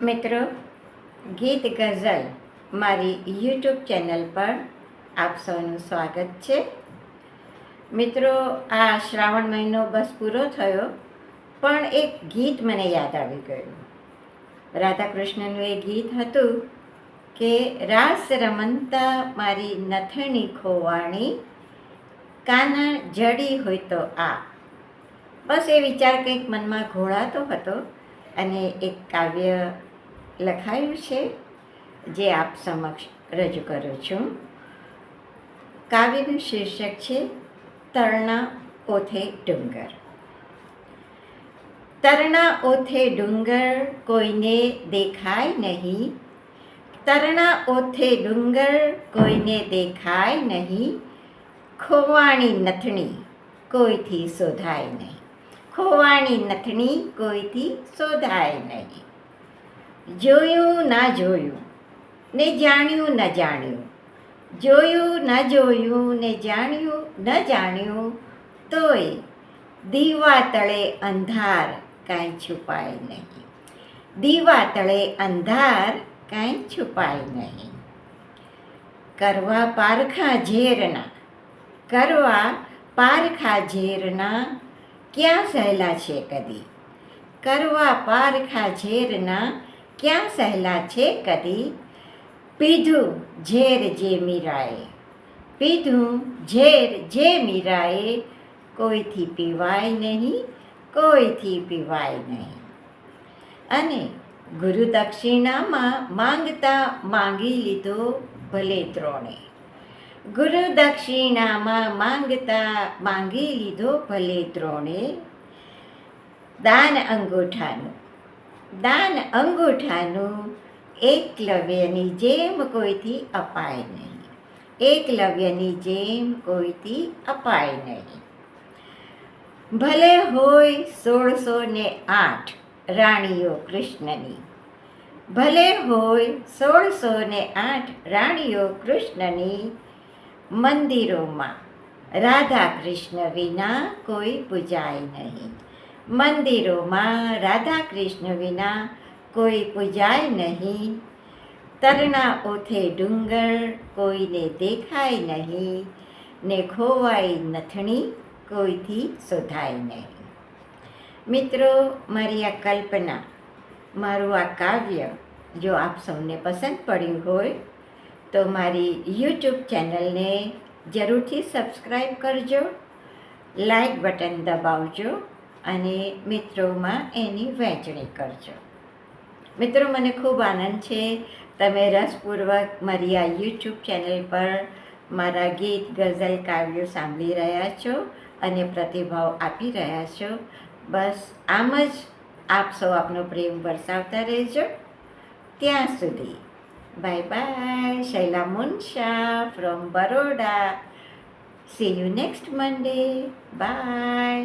મિત્રો, ગીત ગઝલ મારી યુટ્યુબ ચેનલ પર આપ સૌનું સ્વાગત છે. મિત્રો, આ શ્રાવણ મહિનો બસ પૂરો થયો, પણ એક ગીત મને યાદ આવી ગયું. રાધા કૃષ્ણનું એ ગીત હતું કે રાસ રમંતા મારી નથણી ખોવાણી, કાના જડી હોય તો આ. બસ એ વિચાર કંઈક મનમાં ઘોળાતો હતો અને એક કાવ્ય લખાયું છે જે આપ સમક્ષ રજૂ કરું છું. કાવ્યનું શીર્ષક છે તરણા ઓથે ડુંગર. તરણા ઓથે ડુંગર કોઈને દેખાય નહીં, તરણા ઓથે ડુંગર કોઈને દેખાય નહીં, ખોવાણી નથણી કોઈથી શોધાય નહીં, ખોવાણી નથણી કોઈથી શોધાય નહીં. જોયું ના જોયું ને જાણ્યું ન જાણ્યું, જોયું ન જોયું ને જાણ્યું ન જાણ્યું, તોય દીવા તળે અંધાર કાંઈ છુપાય નહીં, દીવા તળે અંધાર કાંઈ છુપાય નહીં. કરવા પારખા ઝેરના, કરવા પારખા ઝેરના ક્યાં સહેલા છે કદી, કરવા પારખા ઝેરના ક્યાં સહેલા છે કદી. પીધું ઝેર જે મીરાએ, પીધું ઝેર જે મીરાએ, કોઈથી પીવાય નહીં, કોઈથી પીવાય નહીં. અને ગુરુ દક્ષિણામાં માંગતા માંગી લીધો ભલે દ્રોણે, ગુરુ દક્ષિણામાં માંગતા માંગી લીધો ભલે દ્રોણે. દાન અંગૂઠાનું, દાન અંગૂઠાનું એકલવ્યની જેમ કોઈથી અપાય નહીં, એકલવ્યની જેમ કોઈથી અપાય નહીં. ભલે હોય 1608 રાણીઓ કૃષ્ણની, ભલે હોય 1608 રાણીઓ કૃષ્ણની, મંદિરોમાં રાધા કૃષ્ણ વિના કોઈ પૂજાય નહીં, મંદિરોમાં રાધા કૃષ્ણ વિના કોઈ પૂજાય નહીં. તરણા ઓથે ડુંગર કોઈને દેખાય નહીં, ને ખોવાઈ નથણી કોઈથી શોધાય નહીં. મિત્રો, મારી આ કલ્પના, મારું આ કાવ્ય જો આપ સૌને પસંદ પડ્યું હોય તો મારી યુટ્યુબ ચેનલને જરૂરથી સબસ્ક્રાઈબ કરજો, લાઈક બટન દબાવજો અને મિત્રોમાં એની વહેંચણી કરજો. મિત્રો, મને ખૂબ આનંદ છે તમે રસપૂર્વક મારી આ યુટ્યુબ ચેનલ પર મારા ગીત ગઝલ કાવ્યો સાંભળી રહ્યા છો અને પ્રતિભાવ આપી રહ્યા છો. બસ આમ જ આપ સૌ આપનો પ્રેમ વરસાવતા રહેજો. ત્યાં સુધી bye bye. Shaila Munsha from Baroda. See you next Monday. Bye.